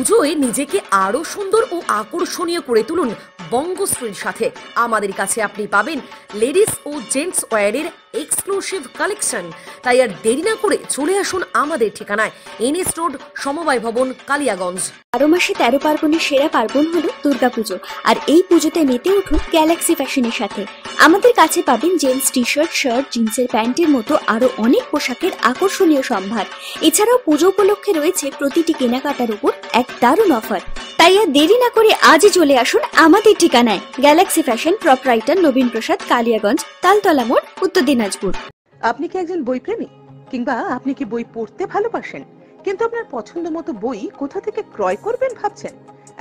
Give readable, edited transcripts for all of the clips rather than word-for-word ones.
পুজোয় নিজেকে আরো সুন্দর ও আকর্ষণীয় করে তুলুন বঙ্গশ্রীর সাথে। আমাদের কাছে আপনি পাবেন লেডিস ও জেন্টস ওয়্যারের এক্সক্লুসিভ কালেকশন। তাই আর দেরি না করে চলে আসুন আমাদের ঠিকানায়, এনএস রোড, সমবায় ভবন, কালিয়াগঞ্জ। 12 মাসে 13 পার্বণের সেরা পার্বণ হলো দুর্গাপুজো, আর এই পুজোতে মেতে উঠুন গ্যালাক্সি ফ্যাশনের সাথে। আমাদের কাছে পাবেন জেন্টস টি শার্ট, শার্ট, জিন্সের প্যান্টের মতো আরো অনেক পোশাকের আকর্ষণীয় সম্ভার। এছাড়াও পুজো উপলক্ষে রয়েছে প্রতিটি কেনাকাটার উপর এক দারুণ অফার। তাই আর দেরি না করে আজই চলে আসুন আমাদের ঠিকানায়, গ্যালাক্সি ফ্যাশন, প্রোপ্রাইটার নবীন প্রসাদ, কালিয়াগঞ্জ, তালতলা মোড়, উত্তর দিনাজপুর। আপনি কি একজন বই প্রেমী, কিংবা আপনি কি বই পড়তে ভালোবাসেন, কিন্তু আপনার পছন্দ মতো বই কোথা থেকে ক্রয় করবেন ভাবছেন?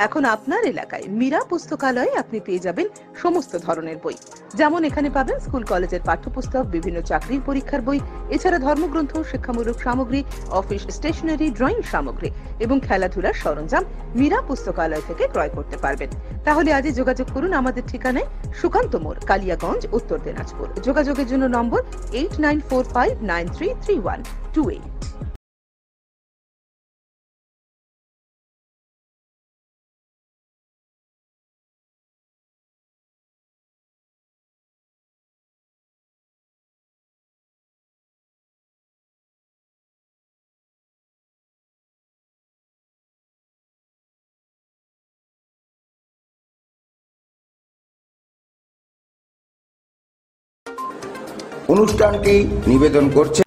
এখন আপনার এলাকায় মীরা পুস্তকালয়ে আপনি পেয়ে যাবেন সমস্ত ধরনের বই। যেমন এখানে পাবেন স্কুল কলেজের পাঠ্যপুস্তক, বিভিন্ন চাকরির পরীক্ষার বই, এছাড়া ধর্মগ্রন্থ, শিক্ষামূলক সামগ্রী, অফিস স্টেশনারি, ড্রয়িং সামগ্রী এবং খেলাধুলার সরঞ্জাম মীরা পুস্তকালয় থেকে ক্রয় করতে পারবেন। তাহলে আজই যোগাযোগ করুন আমাদের ঠিকানায়, সুকান্ত মোড়, কালিয়াগঞ্জ, উত্তর দিনাজপুর। যোগাযোগের জন্য নম্বর 8945933128। অনুষ্ঠানটি নিবেদন করছে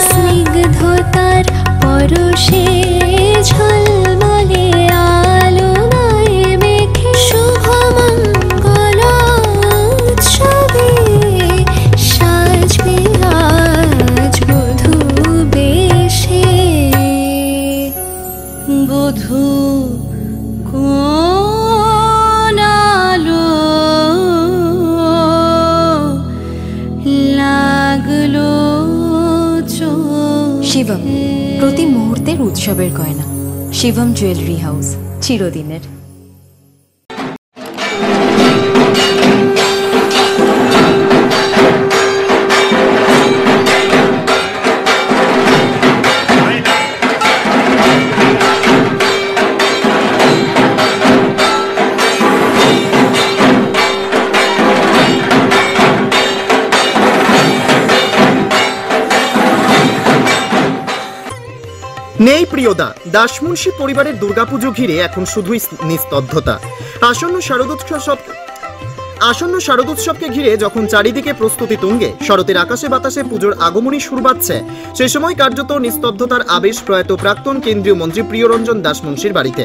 স্নিগ্ধতার পরশে ঝলমলে আলোয় মেখে শুভমঙ্গল উৎসবে সাজবে আজ বধূ বেশে। বধূ কোন আলো লাগলো শিবম, প্রতি মুহূর্তের উৎসবের গয়না। শিবম জুয়েলারি হাউস, চিরদিনের। নেই প্রিয়দা, দাসমুন্সি পরিবারের দুর্গাপুজো ঘিরে এখন শুধুই নিস্তব্ধতা। আসন্ন শারদোৎসবকে ঘিরে যখন চারিদিকে প্রস্তুতি তুঙ্গে, শরতের আকাশে বাতাসে পুজোর আগমনী সুর বাজছে, সেই সময় কার্যত নিস্তব্ধতার আবেশ প্রয়াত প্রাক্তন কেন্দ্রীয় মন্ত্রী প্রিয়রঞ্জন দাসমুন্সির বাড়িতে।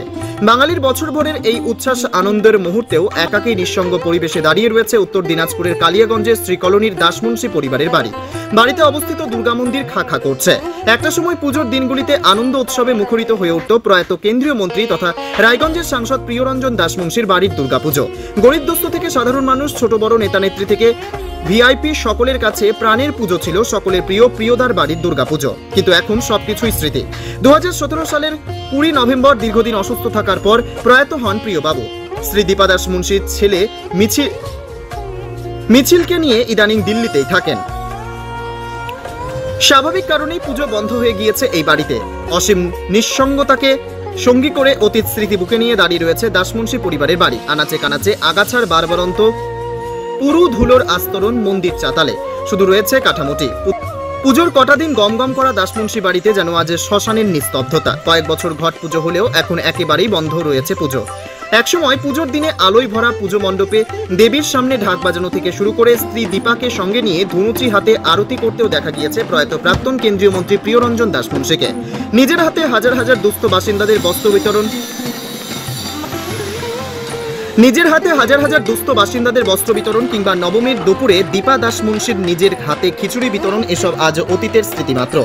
বাঙালির বছরভরের এই উচ্ছ্বাস আনন্দের মুহূর্তেও একাকী নিঃসঙ্গ পরিবেশে দাঁড়িয়ে রয়েছে উত্তর দিনাজপুরের কালিয়াগঞ্জের শ্রীকলোনির দাসমুন্সি পরিবারের বাড়ি। বাড়িতে অবস্থিত দুর্গা মন্দির খা খা করছে। একটা সময় পুজোর দিনগুলিতে আনন্দ উৎসবে মুখরিত হয়ে উঠত প্রয়াত কেন্দ্রীয় মন্ত্রী তথা রায়গঞ্জের সাংসদ প্রিয়রঞ্জন দাসমুন্সির বাড়ির দুর্গাপুজো। গরিব দুস্থ থেকে সাধারণ মানুষ, ছোট বড় নেতা নেত্রী থেকে ভিআইপি সকলের কাছে প্রাণের পুজো ছিল সকলের প্রিয় প্রিয়দার বাড়ির দুর্গাপুজো। কিন্তু এখন সবকিছুই স্মৃতি। 2017 সালের 20 নভেম্বর দীর্ঘদিন অসুস্থ থাকার পর প্রয়াত হন প্রিয়বাবু। শ্রী দীপা দাসমুন্সির ছেলে মিছিলকে নিয়ে ইদানিং দিল্লিতেই থাকেন। স্বাভাবিক কারণেই পুজো বন্ধ হয়ে গিয়েছে এই বাড়িতে। অসীম নিঃসঙ্গতাকে সঙ্গী করে অতীত স্মৃতি বুকে নিয়ে দাঁড়িয়ে রয়েছে দাসমুন্সি পরিবারের বাড়ি। আনাচে কানাচে আগাছার বারবারন্ত পুরু ধুলোর আস্তরণ মন্দির চাতালে, শুধু রয়েছে কাঠামোটি। পুজোর কটা দিন গমগম করা দাসমুন্সি বাড়িতে যেন আজ শ্মশানের নিস্তব্ধতা। কয়েক বছর ঘট পুজো হলেও এখন একেবারেই বন্ধ রয়েছে পুজো। একসময় পুজোর দিনে আলোয় ভরা পুজো মণ্ডপে দেবীর সামনে ঢাক বাজানো থেকে শুরু করে স্ত্রী দীপাকে সঙ্গে নিয়ে ধুনুচি হাতে আরতি করতেও দেখা গিয়েছে প্রয়াত প্রাক্তন কেন্দ্রীয় মন্ত্রী প্রিয়রঞ্জন দাসমুন্সিকে। নিজের হাতে হাজার হাজার দুস্থ বাসিন্দাদের বস্ত্র বিতরণ কিংবা নবমীর দুপুরে দীপা দাসমুন্সির নিজের হাতে খিচুড়ি বিতরণ, এসব আজ অতীতের স্মৃতিমাত্র।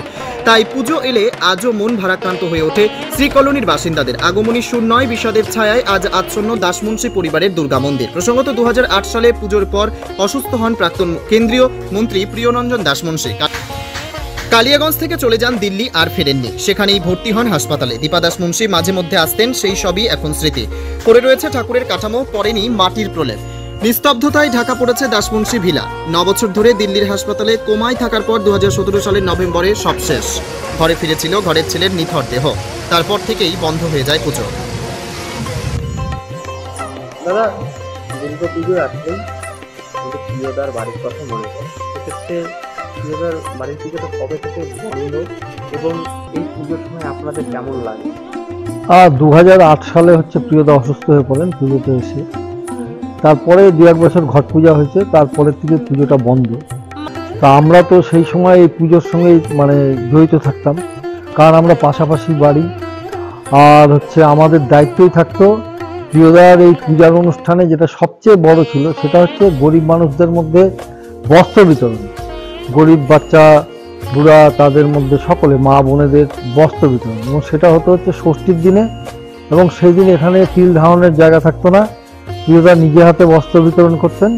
তাই পুজো এলে আজও মন ভারাক্রান্ত হয়ে ওঠে শ্রীকলোনির বাসিন্দাদের। আগমনী সুর নয়, বিষাদের ছায়ায় আজ আচ্ছন্ন দাসমুন্সি পরিবারের দুর্গা মন্দির। প্রসঙ্গত 2008 সালে পুজোর পর অসুস্থ হন প্রাক্তন কেন্দ্রীয় মন্ত্রী প্রিয়রঞ্জন দাসমুন্সি। কালিয়াগঞ্জ থেকে চলে যান দিল্লি, আর ফেরেননি। সেখানেই ভর্তি হন হাসপাতালে। দীপা দাসমুন্সি মাঝে মধ্যে আসতেন, সেই সবই এখন স্মৃতি। পড়ে রয়েছে ঠাকুরের কাঠামো, পড়েনি মাটির প্রলেপ। নিস্তব্ধতায় ঢাকা পড়েছে দাসমুন্সি ভিলা। 9 বছর ধরে দিল্লির হাসপাতালে কোমায় থাকার পর 2017 সালের নভেম্বরে সব শেষ। ঘরে ফিরেছিল ঘরের ছেলের নিথর দেহ। তারপর থেকেই বন্ধ হয়ে যায় পুজো। দাদা, দুর্গা পুজো আসলেই প্রিয়দার বাড়ির কথা মনে পড়ে। সেক্ষেত্রে প্রিয়দার বাড়ির পুজোটা কবে থেকে বন্ধ এবং এই পুজোর সময় আপনাদের কেমন লাগে? 2008 সালে হচ্ছে প্রিয়দা অসুস্থ হয়ে পড়েন পুজোতে এসে। তারপরে 2-1 বছর ঘট পূজা হয়েছে, তারপরের থেকে পুজোটা বন্ধ। তা আমরা তো সেই সময় এই পুজোর সঙ্গে জড়িত থাকতাম, কারণ আমরা পাশাপাশি বাড়ি। আর হচ্ছে আমাদের দায়িত্বই থাকতো প্রিয়দার এই পূজার অনুষ্ঠানে যেটা সবচেয়ে বড় ছিল, সেটা হচ্ছে গরিব মানুষদের মধ্যে বস্ত্র বিতরণ। গরিব বাচ্চা বুড়া তাদের মধ্যে সকলে মা বোনেদের বস্ত্র বিতরণ, এবং সেটা হতো হচ্ছে ষষ্ঠীর দিনে। এবং সেই দিন এখানে তিল ধারণের জায়গা থাকতো না, প্রিয়দা নিজে হাতে বস্ত্র বিতরণ করতেন।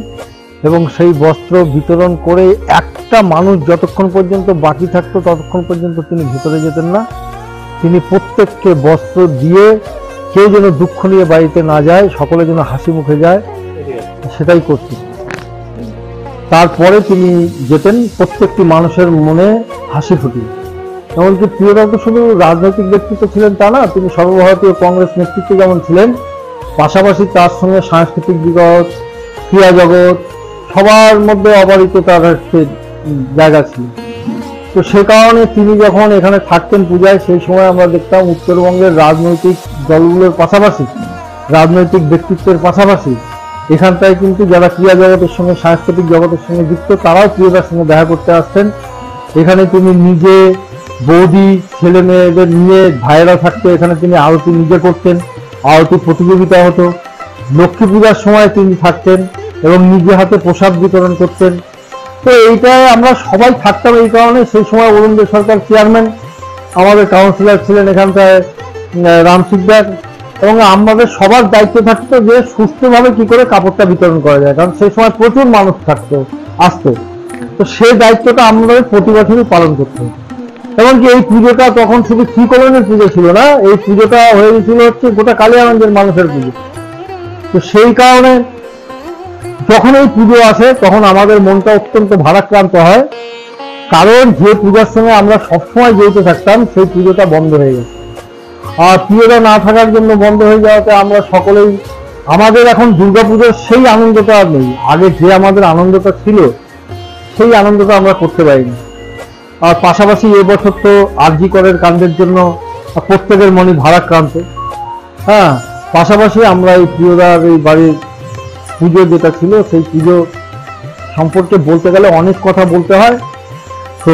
এবং সেই বস্ত্র বিতরণ করে একটা মানুষ যতক্ষণ পর্যন্ত বাকি থাকতো ততক্ষণ পর্যন্ত তিনি ভিতরে যেতেন না। তিনি প্রত্যেককে বস্ত্র দিয়ে কেউ যেন দুঃখ নিয়ে বাড়িতে না যায়, সকলে যেন হাসি মুখে যায়, সেটাই করতেন। তারপরে তিনি যেতেন প্রত্যেকটি মানুষের মনে হাসি ফুটিয়ে। এমনকি প্রিয়দা তো শুধু রাজনৈতিক ব্যক্তিত্ব ছিলেন তা না, তিনি সর্বভারতীয় কংগ্রেস নেতৃত্ব যেমন ছিলেন, পাশাপাশি তার সঙ্গে সাংস্কৃতিক জগৎ, ক্রীড়া জগৎ, সবার মধ্যে অবারিত তার জায়গা ছিল। তো সে কারণে তিনি যখন এখানে থাকতেন পূজায়, সেই সময় আমরা দেখতাম উত্তরবঙ্গের রাজনৈতিক দলগুলোর পাশাপাশি, রাজনৈতিক ব্যক্তিত্বের পাশাপাশি এখানটায় কিন্তু যারা ক্রীড়া জগতের সঙ্গে সাংস্কৃতিক জগতের সঙ্গে যুক্ত, তারাও প্রিয়দার সঙ্গে দেখা করতে আসতেন। এখানে তিনি নিজে, বৌদি, ছেলে মেয়েদের নিয়ে, ভাইয়েরা থাকতো, এখানে তিনি আরতি নিজে করতেন, আরতি প্রতিযোগিতা হতো। লক্ষ্মী পূজার সময় তিনি থাকতেন এবং নিজে হাতে প্রসাদ বিতরণ করতেন। তো এইটাই আমরা সবাই থাকতাম। এই কারণে সেই সময় অরুণদেব সরকার চেয়ারম্যান, আমাদের কাউন্সিলর ছিলেন এখানটায় রাম সিকদার, এবং আমাদের সবার দায়িত্ব থাকতো যে সুস্থভাবে কি করে কাপড়টা বিতরণ করা যায়, কারণ সেই সময় প্রচুর মানুষ থাকতো, আসতো। তো সেই দায়িত্বটা আমাদের প্রতি বছরই পালন করতে হতো। এমনকি এই পুজোটা তখন শুধু শ্রীকলনের পুজো ছিল না, এই পুজোটা হয়ে গেছিল হচ্ছে গোটা কালিয়াগঞ্জের মানুষের পুজো। তো সেই কারণে যখন এই পুজো আসে তখন আমাদের মনটা অত্যন্ত ভারাক্রান্ত হয়, কারণ যে পূজার সঙ্গে আমরা সবসময় জড়িত থাকতাম সেই পুজোটা বন্ধ হয়ে গেছে। আর প্রিয়দা না থাকার জন্য বন্ধ হয়ে যাওয়াতে আমরা সকলেই, আমাদের এখন দুর্গাপুজোর সেই আনন্দটা আর নেই। আগে যে আমাদের আনন্দটা ছিল সেই আনন্দটা আমরা করতে পারিনি। আর পাশাপাশি এবছর তো আরজি করের কাণ্ডের জন্য প্রত্যেকের মনে ভারাক্রান্ত। হ্যাঁ, পাশাপাশি আমরা এই প্রিয়দার এই বাড়ির পুজো যেটা ছিল, সেই পুজো সম্পর্কে বলতে গেলে অনেক কথা বলতে হয়। তো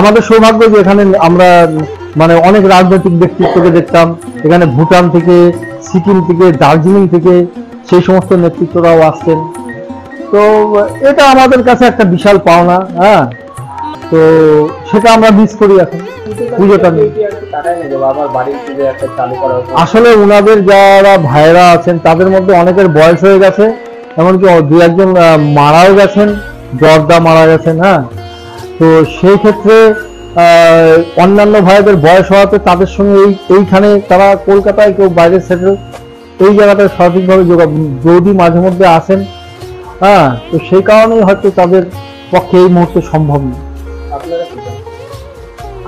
আমাদের সৌভাগ্য যে এখানে আমরা অনেক রাজনৈতিক ব্যক্তিত্বকে দেখতাম। এখানে ভুটান থেকে, সিকিম থেকে, দার্জিলিং থেকে সেই সমস্ত নেতৃত্বরাও আসতেন। তো এটা আমাদের কাছে একটা বিশাল পাওনা। হ্যাঁ, তো সেটা আমরা মিস করি এখন পুজোটা নিয়ে। আসলে ওনাদের যারা ভাইরা আছেন তাদের মধ্যে অনেকের বয়স হয়ে গেছে, এমনকি 2-1 মারাও গেছেন, জর্দা মারা গেছেন। হ্যাঁ, তো সেই ক্ষেত্রে অন্যান্য ভাইদের বয়স হওয়াতে তাদের সঙ্গে এইখানে তারা কলকাতায়, কেউ বাইরে সেটেল, এই জায়গাটায় সঠিকভাবে যদি মাঝে মধ্যে আসেন। হ্যাঁ, তো সেই কারণেই হয়তো তাদের পক্ষে এই মুহূর্তে সম্ভব নয়।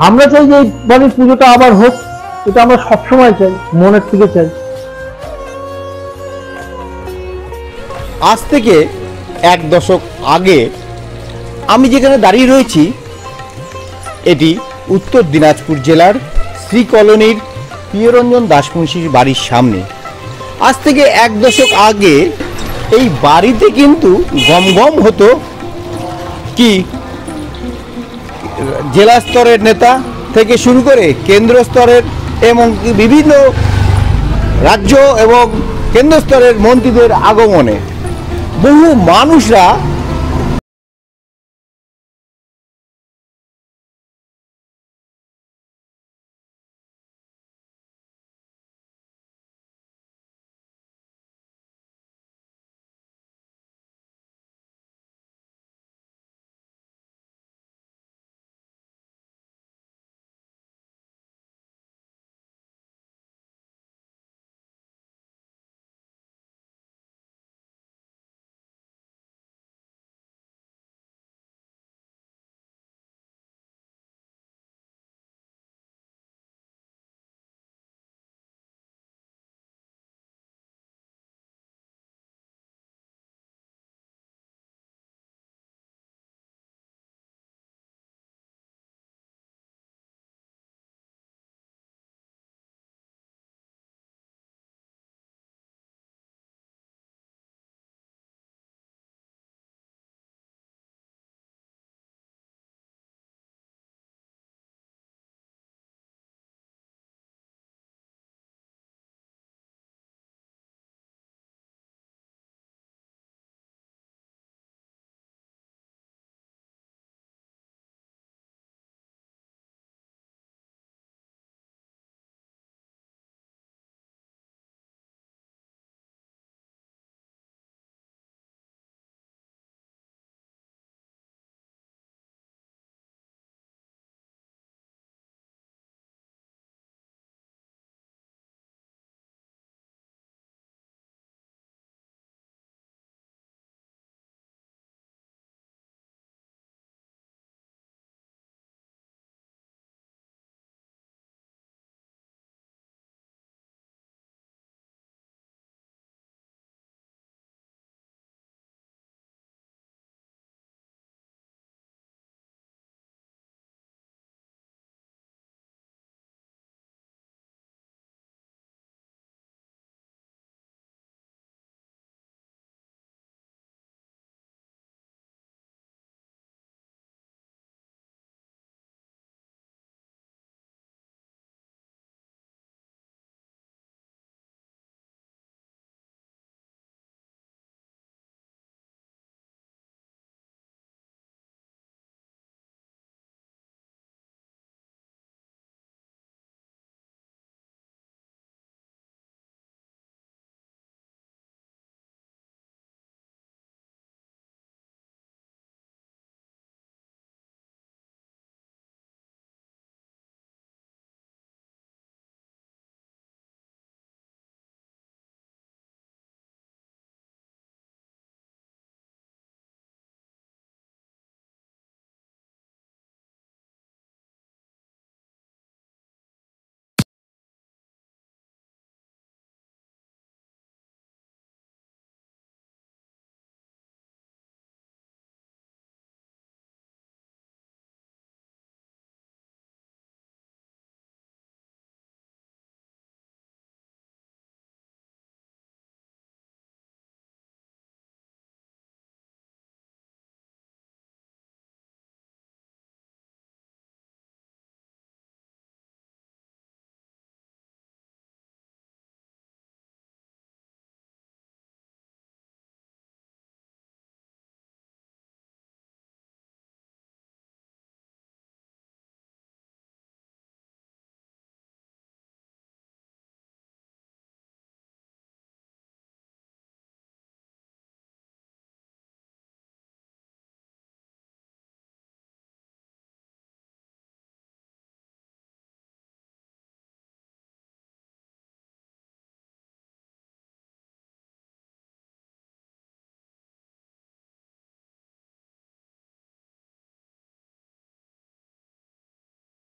আমরা চাই যে এই বাড়ির পুজোটা আবার হোক, এটা আমরা সবসময় চাই, মনের থেকে চাই। আজ থেকে 1 দশক আগে আমি যেখানে দাঁড়িয়ে রয়েছি, এটি উত্তর দিনাজপুর জেলার শ্রীকলোনির প্রিয়রঞ্জন দাসমুন্সির বাড়ির সামনে। আজ থেকে 1 দশক আগে এই বাড়িতে কিন্তু গম গম হতো কি জেলা স্তরের নেতা থেকে শুরু করে কেন্দ্র স্তরের এবং বিভিন্ন রাজ্য এবং কেন্দ্র স্তরের মন্ত্রীদের আগমনে বহু মানুষরা